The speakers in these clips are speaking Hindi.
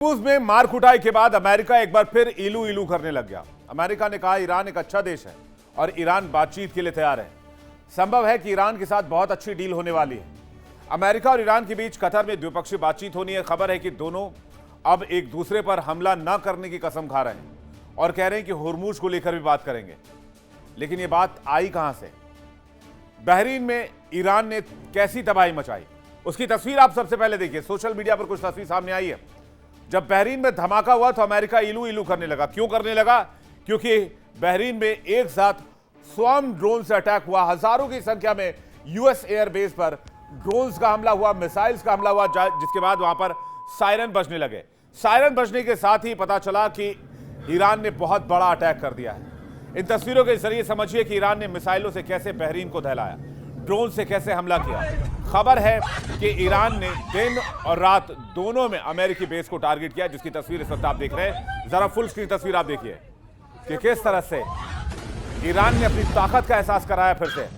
हॉर्मुज़ में मार कुटाई के बाद अमेरिका एक बार फिर इलू इलू करने लग गया। अमेरिका ने कहा ईरान एक अच्छा देश है और ईरान बातचीत के लिए तैयार है। संभव है कि ईरान के साथ बहुत अच्छी डील होने वाली है। अमेरिका और ईरान के बीच कतर में द्विपक्षीय बातचीत होनी है। खबर है कि दोनों अब एक दूसरे पर हमला न करने की कसम खा रहे हैं और कह रहे हैं कि हॉर्मुज़ को लेकर भी बात करेंगे। लेकिन यह बात आई कहां से? बहरीन में ईरान ने कैसी तबाही मचाई, उसकी तस्वीर आप सबसे पहले देखिए। सोशल मीडिया पर कुछ तस्वीर सामने आई है। जब बहरीन में धमाका हुआ तो अमेरिका इलू इलू करने लगा। क्यों करने लगा? क्योंकि बहरीन में एक साथ स्वॉर्म ड्रोन से अटैक हुआ। हजारों की संख्या में यूएस एयरबेस पर ड्रोन्स का हमला हुआ, मिसाइल्स का हमला हुआ, जिसके बाद वहां पर सायरन बजने लगे। सायरन बजने के साथ ही पता चला कि ईरान ने बहुत बड़ा अटैक कर दिया है। इन तस्वीरों के जरिए समझिए कि ईरान ने मिसाइलों से कैसे बहरीन को दहलाया, ड्रोन से कैसे हमला किया। खबर है कि ईरान ने दिन और रात दोनों में अमेरिकी बेस को टारगेट किया, जिसकी तस्वीर इस वक्त आप देख रहे हैं। जरा फुल स्क्रीन तस्वीर आप देखिए कि किस तरह से ईरान ने अपनी ताकत का एहसास कराया फिर से।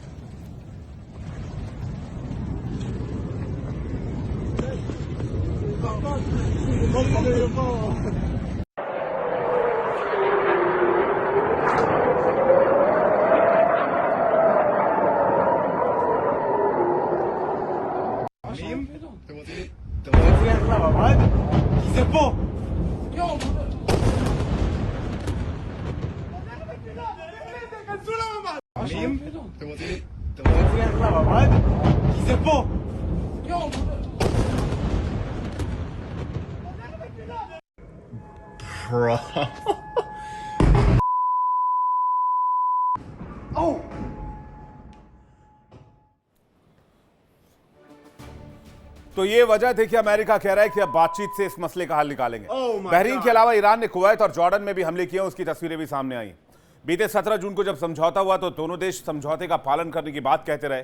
Bro. Oh. तो ये वजह थी कि अमेरिका कह रहा है कि अब बातचीत से इस मसले का हल निकालेंगे। बहरीन के अलावा ईरान ने कुवैत और जॉर्डन में भी हमले किए, उसकी तस्वीरें भी सामने आई। बीते 17 जून को जब समझौता हुआ तो दोनों देश समझौते का पालन करने की बात कहते रहे,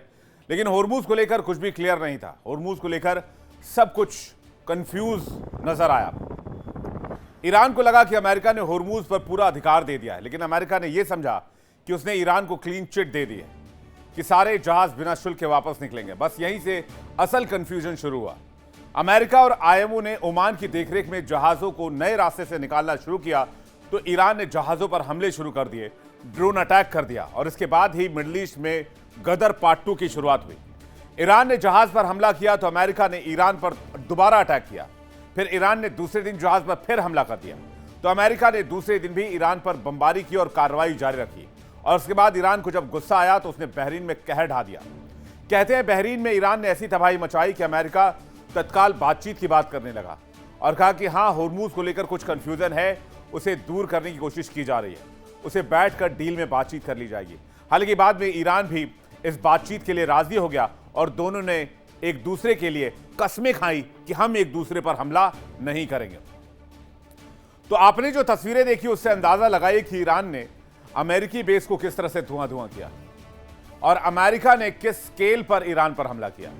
लेकिन हॉर्मुज़ को लेकर कुछ भी क्लियर नहीं था। हॉर्मुज़ को लेकर सब कुछ कंफ्यूज नजर आया। ईरान को लगा कि अमेरिका ने हॉर्मुज़ पर पूरा अधिकार दे दिया है, लेकिन अमेरिका ने यह समझा कि उसने ईरान को क्लीन चिट दे दी है कि सारे जहाज बिना शुल्क के वापस निकलेंगे। बस यहीं से असल कंफ्यूजन शुरू हुआ। अमेरिका और आईएमओ ने ओमान की देखरेख में जहाजों को नए रास्ते से निकालना शुरू किया तो ईरान ने जहाजों पर हमले शुरू कर दिए, ड्रोन अटैक कर दिया और इसके बाद ही मिडिल ईस्ट में गदर पार्ट 2 की शुरुआत हुई। ईरान ने जहाज पर हमला किया तो अमेरिका ने ईरान पर दोबारा अटैक किया। फिर ईरान ने दूसरे दिन जहाज पर फिर हमला कर दिया तो अमेरिका ने दूसरे दिन भी ईरान पर बमबारी की और कार्रवाई जारी रखी। और उसके बाद ईरान को जब गुस्सा आया तो उसने बहरीन में कहर ढा दिया। कहते हैं बहरीन में ईरान ने ऐसी तबाही मचाई कि अमेरिका तत्काल बातचीत की बात करने लगा और कहा कि हाँ, हॉर्मुज़ को लेकर कुछ कंफ्यूजन है, उसे दूर करने की कोशिश की जा रही है, उसे बैठकर डील में बातचीत कर ली जाएगी। हालांकि बाद में ईरान भी इस बातचीत के लिए राजी हो गया और दोनों ने एक दूसरे के लिए कस्में खाई कि हम एक दूसरे पर हमला नहीं करेंगे। तो आपने जो तस्वीरें देखी उससे अंदाजा लगाइए कि ईरान ने अमेरिकी बेस को किस तरह से धुआं धुआं किया और अमेरिका ने किस स्केल पर ईरान पर हमला किया।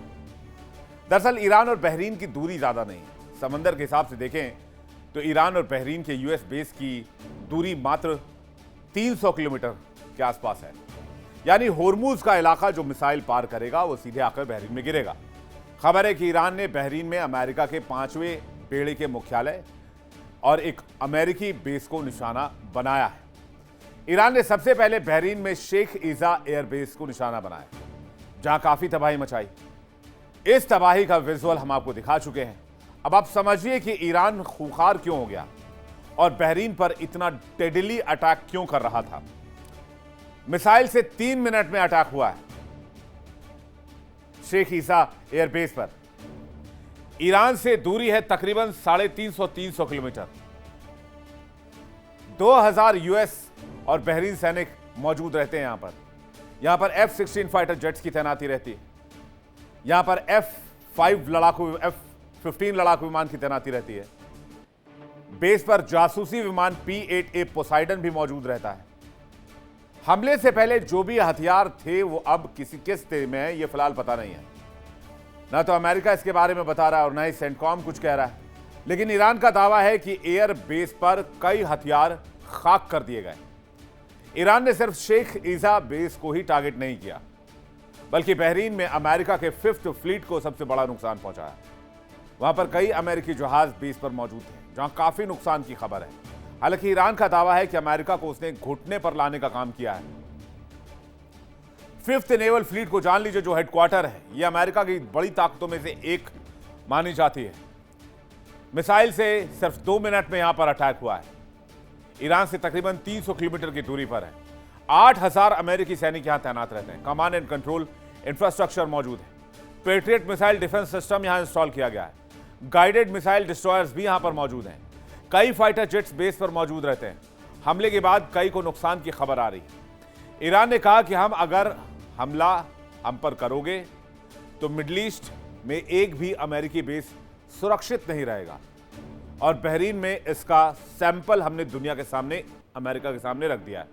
दरअसल ईरान और बहरीन की दूरी ज्यादा नहीं है। समंदर के हिसाब से देखें तो ईरान और बहरीन के यूएस बेस की दूरी मात्र 300 किलोमीटर के आसपास है। यानी हॉर्मुज़ का इलाका जो मिसाइल पार करेगा वो सीधे आकर बहरीन में गिरेगा। खबर है कि ईरान ने बहरीन में अमेरिका के 5वें बेड़े के मुख्यालय और एक अमेरिकी बेस को निशाना बनाया है। ईरान ने सबसे पहले बहरीन में शेख ईसा एयरबेस को निशाना बनाया, जहां काफी तबाही मचाई। इस तबाही का विजुअल हम आपको दिखा चुके हैं। अब आप समझिए कि ईरान खूंखार क्यों हो गया और बहरीन पर इतना डेडली अटैक क्यों कर रहा था। मिसाइल से 3 मिनट में अटैक हुआ है शेख ईसा एयरबेस पर। ईरान से दूरी है तकरीबन 350 किलोमीटर। 2000 यूएस और बहरीन सैनिक मौजूद रहते हैं यहां पर F-16 फाइटर जेट्स की तैनाती रहती है। यहां पर F-15 लड़ाकू विमान की तैनाती रहती है। बेस पर जासूसी विमान P-8A पोसाइडन भी मौजूद रहता है। हमले से पहले जो भी हथियार थे वो अब किस स्थिति में है ये फिलहाल पता नहीं है। ना तो अमेरिका इसके बारे में बता रहा है और ना ही सेंटकॉम कुछ कह रहा है। लेकिन ईरान का दावा है कि एयर बेस पर कई हथियार खाक कर दिए गए। ईरान ने सिर्फ शेख ईसा बेस को ही टारगेट नहीं किया, बल्कि बहरीन में अमेरिका के 5th फ्लीट को सबसे बड़ा नुकसान पहुंचाया। वहां पर कई अमेरिकी जहाज बेस पर मौजूद हैं, जहां काफी नुकसान की खबर है। हालांकि ईरान का दावा है कि अमेरिका को उसने घुटने पर लाने का काम किया है। 5th नेवल फ्लीट को जान लीजिए, जो हेडक्वार्टर है, यह अमेरिका की बड़ी ताकतों में से एक मानी जाती है। मिसाइल से सिर्फ 2 मिनट में यहां पर अटैक हुआ है। ईरान से तकरीबन 300 किलोमीटर की दूरी पर है। 8000 अमेरिकी सैनिक यहां तैनात रहते हैं। कमांड एंड कंट्रोल इंफ्रास्ट्रक्चर मौजूद है। पेट्रियट मिसाइल डिफेंस सिस्टम यहां इंस्टॉल किया गया है। गाइडेड मिसाइल डिस्ट्रॉयर्स भी यहां पर मौजूद हैं। कई फाइटर जेट्स बेस पर मौजूद रहते हैं। हमले के बाद कई को नुकसान की खबर आ रही है। ईरान ने कहा कि अगर हमला हम पर करोगे तो मिडिल ईस्ट में एक भी अमेरिकी बेस सुरक्षित नहीं रहेगा, और बहरीन में इसका सैंपल हमने दुनिया के सामने, अमेरिका के सामने रख दिया है।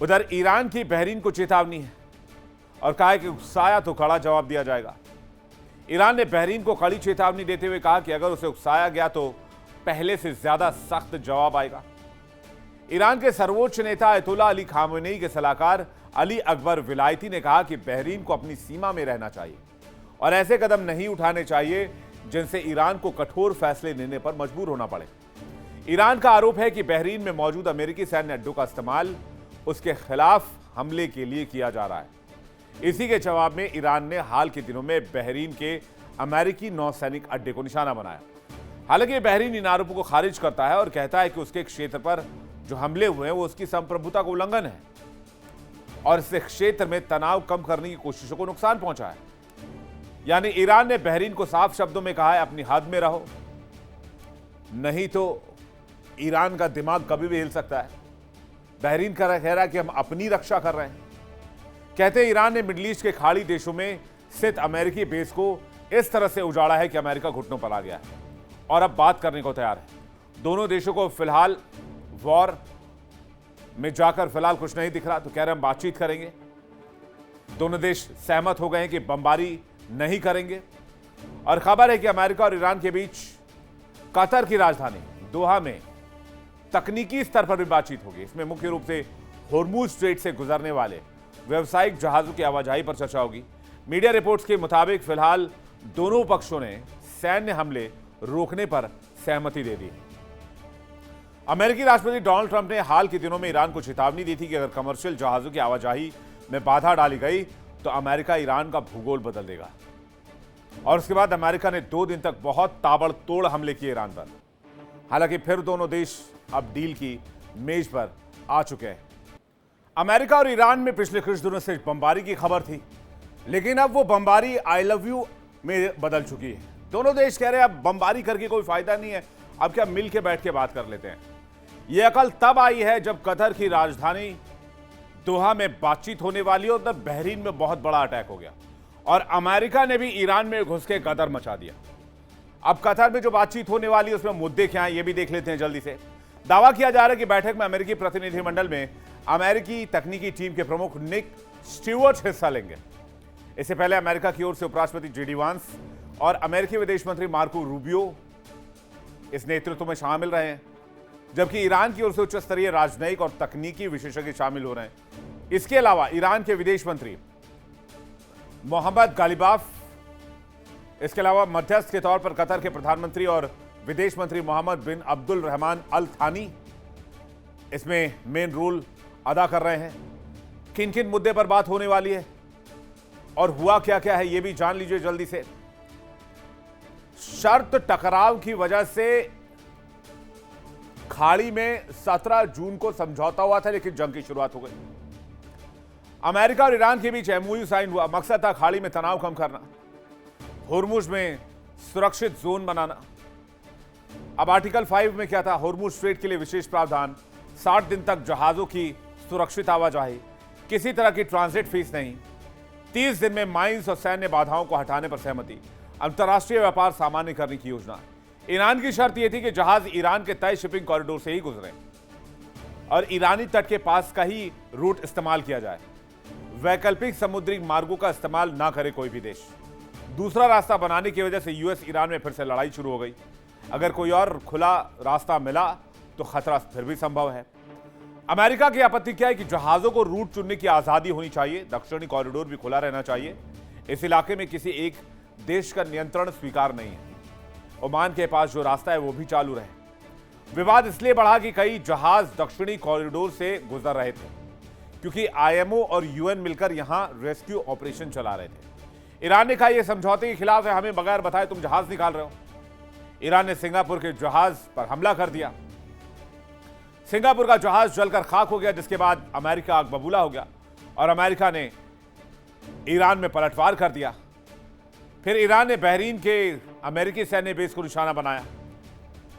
उधर ईरान की बहरीन को चेतावनी है और कहा है कि उकसाया तो कड़ा जवाब दिया जाएगा। ईरान ने बहरीन को कड़ी चेतावनी देते हुए कहा कि अगर उसे उकसाया गया तो पहले से ज्यादा सख्त जवाब आएगा। ईरान के सर्वोच्च नेता अयतुल्ला अली खामेनेई के सलाहकार अली अकबर विलायती ने कहा कि बहरीन को अपनी सीमा में रहना चाहिए और ऐसे कदम नहीं उठाने चाहिए जिनसे ईरान को कठोर फैसले लेने पर मजबूर होना पड़े। ईरान का आरोप है कि बहरीन में मौजूद अमेरिकी सैन्य अड्डों का इस्तेमाल उसके खिलाफ हमले के लिए किया जा रहा है। इसी के जवाब में ईरान ने हाल के दिनों में बहरीन के अमेरिकी नौसैनिक अड्डे को निशाना बनाया। हालांकि बहरीन इन आरोपों को खारिज करता है और कहता है कि उसके क्षेत्र पर जो हमले हुए हैं वो उसकी संप्रभुता का उल्लंघन है और इससे क्षेत्र में तनाव कम करने की कोशिशों को नुकसान पहुंचा है। यानी ईरान ने बहरीन को साफ शब्दों में कहा है, अपनी हद में रहो, नहीं तो ईरान का दिमाग कभी भी हिल सकता है। बहरीन कह रहा है कि हम अपनी रक्षा कर रहे हैं। कहते हैं ईरान ने मिडिल ईस्ट के खाड़ी देशों में स्थित अमेरिकी बेस को इस तरह से उजाड़ा है कि अमेरिका घुटनों पर आ गया है और अब बात करने को तैयार है। दोनों देशों को फिलहाल वॉर में जाकर फिलहाल कुछ नहीं दिख रहा, तो कह रहे हम बातचीत करेंगे। दोनों देश सहमत हो गए हैं कि बमबारी नहीं करेंगे और खबर है कि अमेरिका और ईरान के बीच कतर की राजधानी दोहा में तकनीकी स्तर पर भी बातचीत होगी। इसमें मुख्य रूप से होर्मुज स्ट्रेट से गुजरने वाले व्यावसायिक जहाजों की आवाजाही पर चर्चा होगी। मीडिया रिपोर्ट्स के मुताबिक फिलहाल दोनों पक्षों ने सैन्य हमले रोकने पर सहमति दे दी। अमेरिकी राष्ट्रपति डोनाल्ड ट्रंप ने हाल के दिनों में ईरान को चेतावनी दी थी कि अगर कमर्शियल जहाजों की आवाजाही में बाधा डाली गई तो अमेरिका ईरान का भूगोल बदल देगा। और उसके बाद अमेरिका ने 2 दिन तक बहुत ताबड़तोड़ हमले किए ईरान पर। हालांकि फिर दोनों देश अब डील की मेज पर आ चुके हैं। अमेरिका और ईरान में पिछले कुछ दिनों से बमबारी की खबर थी, लेकिन अब वो बमबारी आई लव यू में बदल चुकी है। दोनों देश कह रहे हैं अब बमबारी करके कोई फायदा नहीं है, अब क्या मिल के बैठ के बात कर लेते हैं। यह अकल तब आई है जब कतर की राजधानी दोहा में बातचीत होने वाली है, उधर बहरीन में बहुत बड़ा अटैक हो गया और अमेरिका ने भी ईरान में घुस के कतर मचा दिया। अब कतर में जो बातचीत होने वाली है उसमें मुद्दे क्या हैं ये भी देख लेते हैं जल्दी से। दावा किया जा रहा है कि बैठक में अमेरिकी प्रतिनिधिमंडल में अमेरिकी तकनीकी टीम के प्रमुख निक स्टीवर्ट हिस्सा लेंगे। इससे पहले अमेरिका की ओर से उपराष्ट्रपति जेडी वांस और अमेरिकी विदेश मंत्री मार्को रूबियो इस नेतृत्व में शामिल रहे हैं, जबकि ईरान की ओर से उच्च स्तरीय राजनयिक और तकनीकी विशेषज्ञ शामिल हो रहे हैं। इसके अलावा ईरान के विदेश मंत्री मोहम्मद गालिबाफ, इसके अलावा मध्यस्थ के तौर पर कतर के प्रधानमंत्री और विदेश मंत्री मोहम्मद बिन अब्दुल रहमान अल थानी इसमें मेन रोल अदा कर रहे हैं। किन किन मुद्दे पर बात होने वाली है और हुआ क्या क्या है ये भी जान लीजिए जल्दी से। शर्त टकराव की वजह से खाड़ी में 17 जून को समझौता हुआ था, लेकिन जंग की शुरुआत हो गई। अमेरिका और ईरान के बीच एमओयू साइन हुआ। मकसद था खाड़ी में तनाव कम करना, होर्मुज में सुरक्षित जोन बनाना। अब आर्टिकल 5 में क्या था, होर्मुज स्ट्रेट के लिए विशेष प्रावधान, 60 दिन तक जहाजों की सुरक्षित आवाजाही, किसी तरह की ट्रांजिट फीस नहीं, 30 दिन में माइंस और सैन्य बाधाओं को हटाने पर सहमति, अंतर्राष्ट्रीय व्यापार सामान्य करने की योजना। ईरान की शर्त यह थी कि जहाज ईरान के तय शिपिंग कॉरिडोर से ही गुजरें और ईरानी तट के पास का ही रूट इस्तेमाल किया जाए। वैकल्पिक समुद्री मार्गों का इस्तेमाल ना करे कोई भी देश। दूसरा रास्ता बनाने की वजह से यूएस ईरान में फिर से लड़ाई शुरू हो गई। अगर कोई और खुला रास्ता मिला तो खतरा फिर भी संभव है। अमेरिका की आपत्ति क्या है कि जहाजों को रूट चुनने की आजादी होनी चाहिए, दक्षिणी कॉरिडोर भी खुला रहना चाहिए। इस इलाके में किसी एक देश का नियंत्रण स्वीकार नहीं है। ओमान के पास जो रास्ता है वो भी चालू रहे। विवाद इसलिए बढ़ा कि कई जहाज दक्षिणी कॉरिडोर से गुजर रहे थे क्योंकि आईएमओ और यूएन मिलकर यहां रेस्क्यू ऑपरेशन चला रहे थे। ईरान ने कहा यह समझौते के खिलाफ है, हमें बगैर बताए तुम जहाज निकाल रहे हो। ईरान ने सिंगापुर के जहाज पर हमला कर दिया। सिंगापुर का जहाज जलकर खाक हो गया, जिसके बाद अमेरिका आग बबूला हो गया और अमेरिका ने ईरान में पलटवार कर दिया। फिर ईरान ने बहरीन के अमेरिकी सैन्य बेस को निशाना बनाया।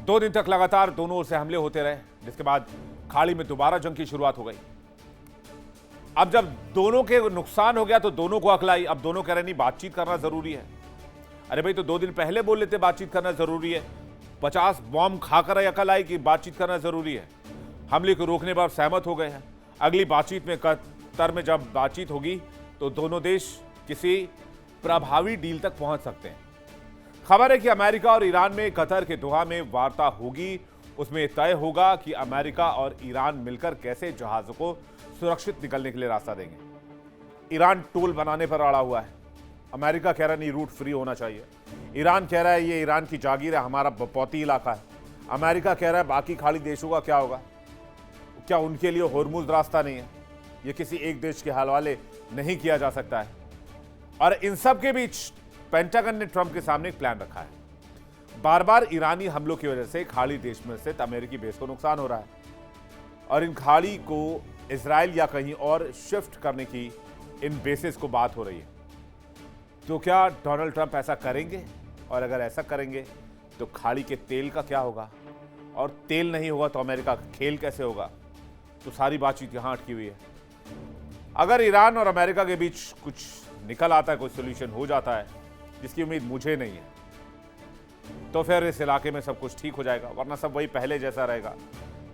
2 दिन तक लगातार दोनों ओर से हमले होते रहे, जिसके बाद खाड़ी में दोबारा जंग की शुरुआत हो गई। अब जब दोनों के नुकसान हो गया तो दोनों को अकल आई। अब दोनों कह रहे नहीं, बातचीत करना जरूरी है। अरे भाई, तो 2 दिन पहले बोल लेते बातचीत करना जरूरी है। 50 बॉम्ब खाकर अकल आई कि बातचीत करना जरूरी है। हमले को रोकने पर सहमत हो गए हैं। अगली बातचीत में कतर में जब बातचीत होगी तो दोनों देश किसी प्रभावी डील तक पहुंच सकते हैं। खबर है कि अमेरिका और ईरान में कतर के दोहा में वार्ता होगी। उसमें तय होगा कि अमेरिका और ईरान मिलकर कैसे जहाजों को सुरक्षित निकलने के लिए रास्ता देंगे। ईरान टोल बनाने पर अड़ा हुआ है। अमेरिका कह रहा नहीं, रूट फ्री होना चाहिए। ईरान कह रहा है ये ईरान की जागीर है, हमारा बपौती इलाका है। अमेरिका कह रहा है बाकी खाड़ी देशों का क्या होगा, क्या उनके लिए होर्मुज रास्ता नहीं है? ये किसी एक देश के हवाले नहीं किया जा सकता है। और इन सब के बीच पेंटागन ने ट्रंप के सामने एक प्लान रखा है। बार बार ईरानी हमलों की वजह से खाड़ी देश में स्थित अमेरिकी बेस को नुकसान हो रहा है और इन खाड़ी को इजराइल या कहीं और शिफ्ट करने की इन बेसिस को बात हो रही है। तो क्या डोनाल्ड ट्रंप ऐसा करेंगे? और अगर ऐसा करेंगे तो खाड़ी के तेल का क्या होगा? और तेल नहीं होगा तो अमेरिका का खेल कैसे होगा? तो सारी बातचीत यहां अटकी हुई है। अगर ईरान और अमेरिका के बीच कुछ निकल आता है, कोई सोल्यूशन हो जाता है, जिसकी उम्मीद मुझे नहीं है, तो फिर इस इलाके में सब कुछ ठीक हो जाएगा। वरना सब वही पहले जैसा रहेगा।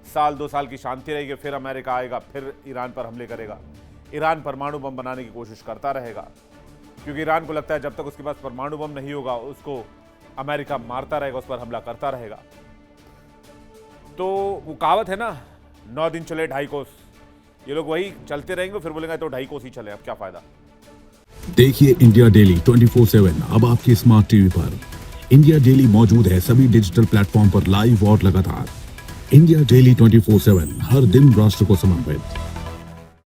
1-2 साल की शांति रहेगी, फिर अमेरिका आएगा, फिर ईरान पर हमले करेगा। ईरान परमाणु बम बनाने की कोशिश करता रहेगा क्योंकि ईरान को लगता है जब तक उसके पास परमाणु बम नहीं होगा उसको अमेरिका मारता रहेगा, उस पर हमला करता रहेगा। तो वो कहावत है ना, 9 दिन चले 2.5 कोस। ये लोग वही चलते रहेंगे, फिर बोलेंगे तो 2.5 कोस ही चले, अब क्या फायदा। देखिए इंडिया डेली 24/7 अब आपके स्मार्ट टीवी पर। इंडिया डेली मौजूद है सभी डिजिटल प्लेटफॉर्म पर लाइव और लगातार। इंडिया डेली 24/7 हर दिन राष्ट्र को समर्पित।